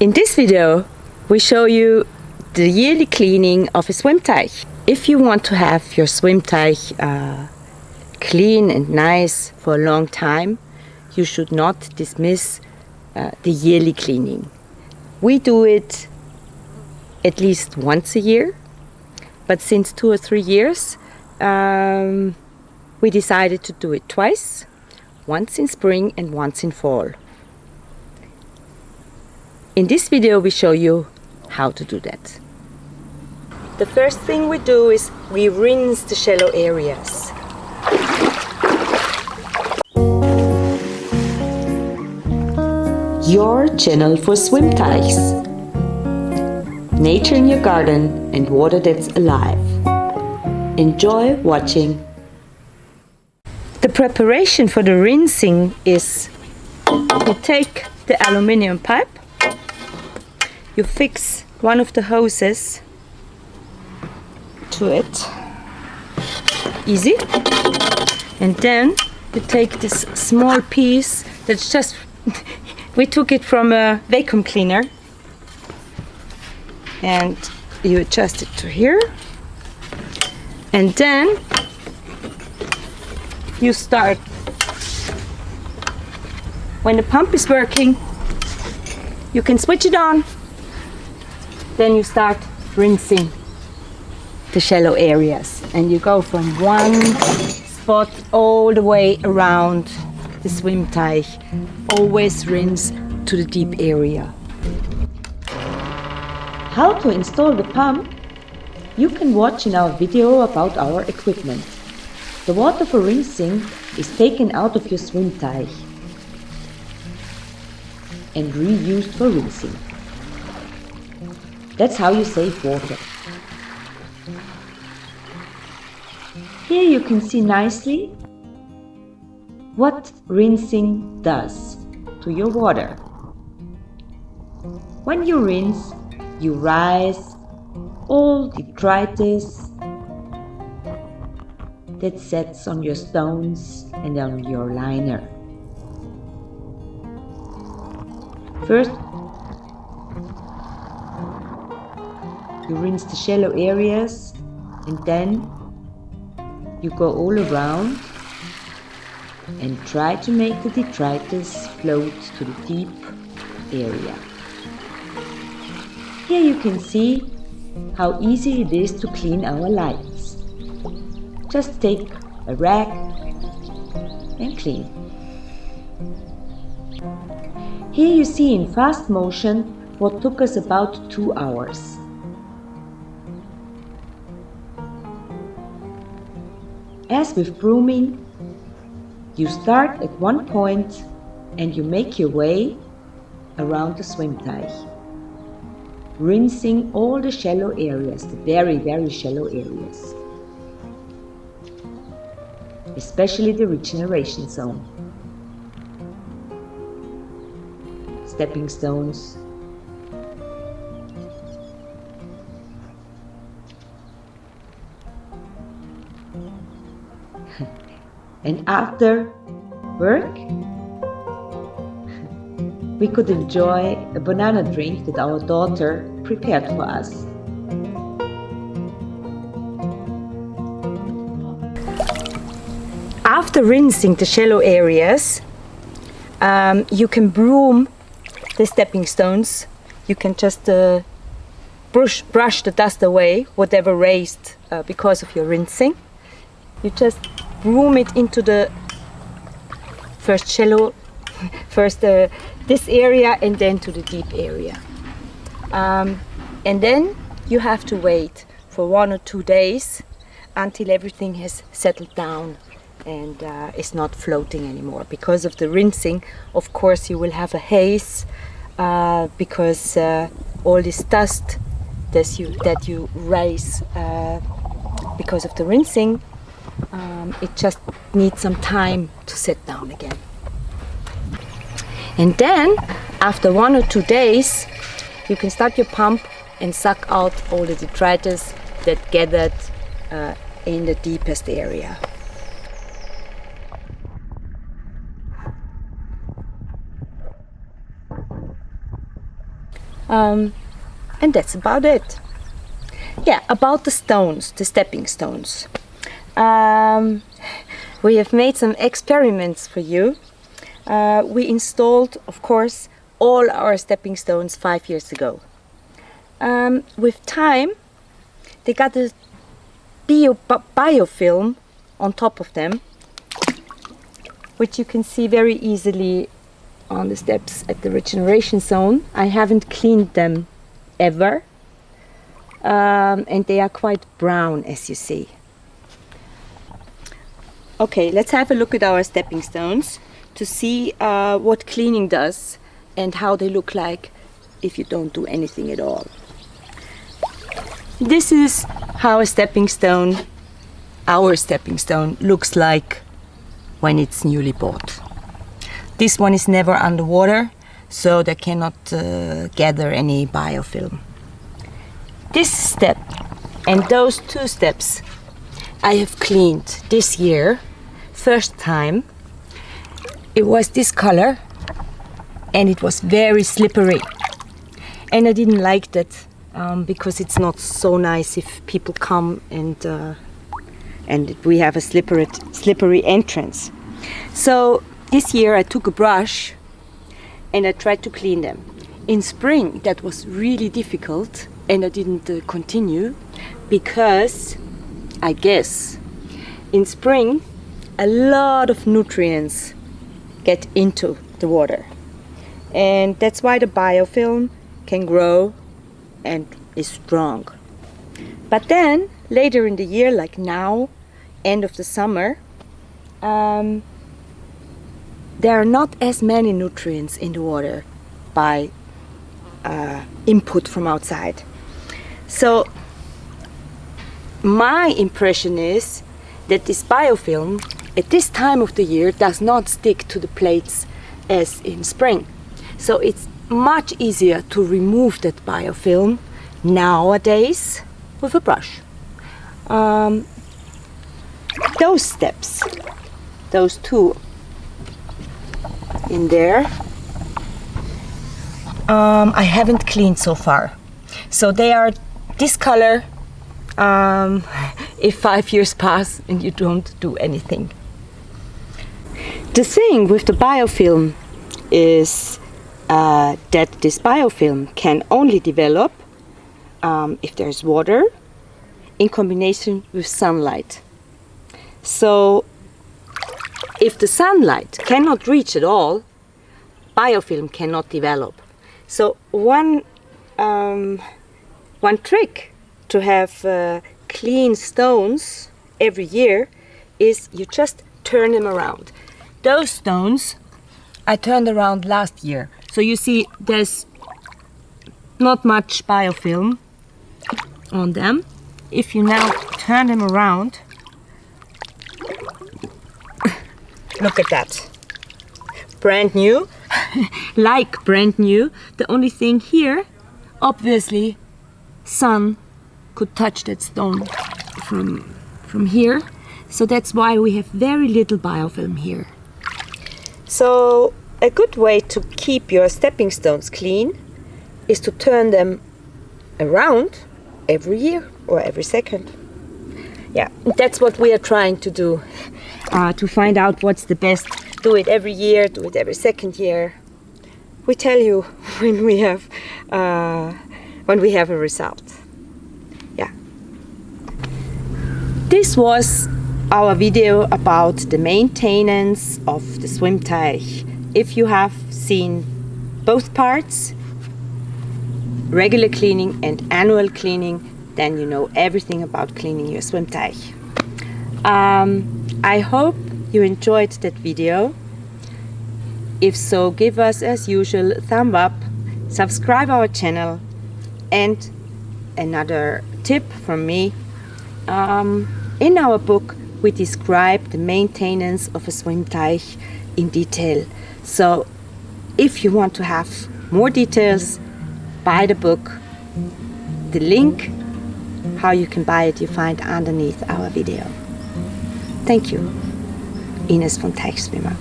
In this video, we show you the yearly cleaning of a schwimmteich. If you want to have your schwimmteich clean and nice for a long time, you should not dismiss the yearly cleaning. We do it at least once a year, but since 2 or 3 years, we decided to do it twice, once in spring and once in fall. In this video we show you how to do that. The first thing we do is we rinse the shallow areas. Your channel for schwimmteichs. Nature in your garden and water that's alive. Enjoy watching. The preparation for the rinsing is you take the aluminium pipe, you fix one of the hoses to it, easy, and then you take this small piece that's just, we took it from a vacuum cleaner, and you adjust it to here, and then you start. When the pump is working, you can switch it on. Then you start rinsing the shallow areas, and you go from one spot all the way around the schwimmteich. Always rinse to the deep area. How to install the pump? You can watch in our video about our equipment. The water for rinsing is taken out of your schwimmteich and reused for rinsing. That's how you save water. Here you can see nicely what rinsing does to your water. When you rinse, you rise all detritus that sets on your stones and on your liner. First, you rinse the shallow areas, and then you go all around and try to make the detritus float to the deep area. Here you can see how easy it is to clean our lights. Just take a rag and clean. Here you see in fast motion what took us about 2 hours. As with brooming, you start at one point and you make your way around the schwimmteich, rinsing all the shallow areas, the very, very shallow areas, especially the regeneration zone. Stepping stones, and after work we could enjoy a banana drink that our daughter prepared for us. After rinsing the shallow areas, you can broom the stepping stones. You can just brush the dust away, whatever raised because of your rinsing. You just broom it into the first this area, and then to the deep area. And then you have to wait for 1 or 2 days until everything has settled down and is not floating anymore. Because of the rinsing, of course, you will have a haze because all this dust that you raise because of the rinsing, it just needs some time to set down again. And then, after 1 or 2 days, you can start your pump and suck out all the detritus that gathered in the deepest area. And that's about it. Yeah, about the stones, the stepping stones. We have made some experiments for you. We installed, of course, all our stepping stones 5 years ago. With time, they got a biofilm on top of them, which you can see very easily on the steps at the regeneration zone. I haven't cleaned them ever, and they are quite brown, as you see. Okay, let's have a look at our stepping stones to see what cleaning does and how they look like if you don't do anything at all. This is how a stepping stone, our stepping stone, looks like when it's newly bought. This one is never underwater, so they cannot gather any biofilm. This step and those 2 steps I have cleaned this year. First time. It was this color and it was very slippery, and I didn't like that because it's not so nice if people come and we have a slippery entrance. So this year I took a brush and I tried to clean them. In spring that was really difficult and I didn't continue because I guess in spring a lot of nutrients get into the water, and that's why the biofilm can grow and is strong. But then later in the year, like now, end of the summer, there are not as many nutrients in the water by input from outside. So my impression is that this biofilm at this time of the year does not stick to the plates as in spring. So it's much easier to remove that biofilm nowadays with a brush. Those steps, those 2 in there, I haven't cleaned so far. So they are this color if 5 years pass and you don't do anything. The thing with the biofilm is that this biofilm can only develop if there's water in combination with sunlight. So if the sunlight cannot reach at all, biofilm cannot develop. So one trick to have clean stones every year is you just turn them around. Those stones I turned around last year. So you see there's not much biofilm on them. If you now turn them around, look at that. Brand new, like brand new. The only thing here, obviously, sun could touch that stone from here. So that's why we have very little biofilm here. So a good way to keep your stepping stones clean is to turn them around every year or every second. Yeah, that's what we are trying to do, to find out what's the best. Do it every year, do it every second year. We tell you when we have a result. Yeah. This was our video about the maintenance of the schwimmteich. If you have seen both parts, regular cleaning and annual cleaning, then you know everything about cleaning your schwimmteich. I hope you enjoyed that video. If so, give us as usual a thumb up, subscribe our channel, and another tip from me, in our book we describe the maintenance of a schwimmteich in detail. So if you want to have more details, buy the book. The link how you can buy it you find underneath our video. Thank you. Ines von Teichschwimmer.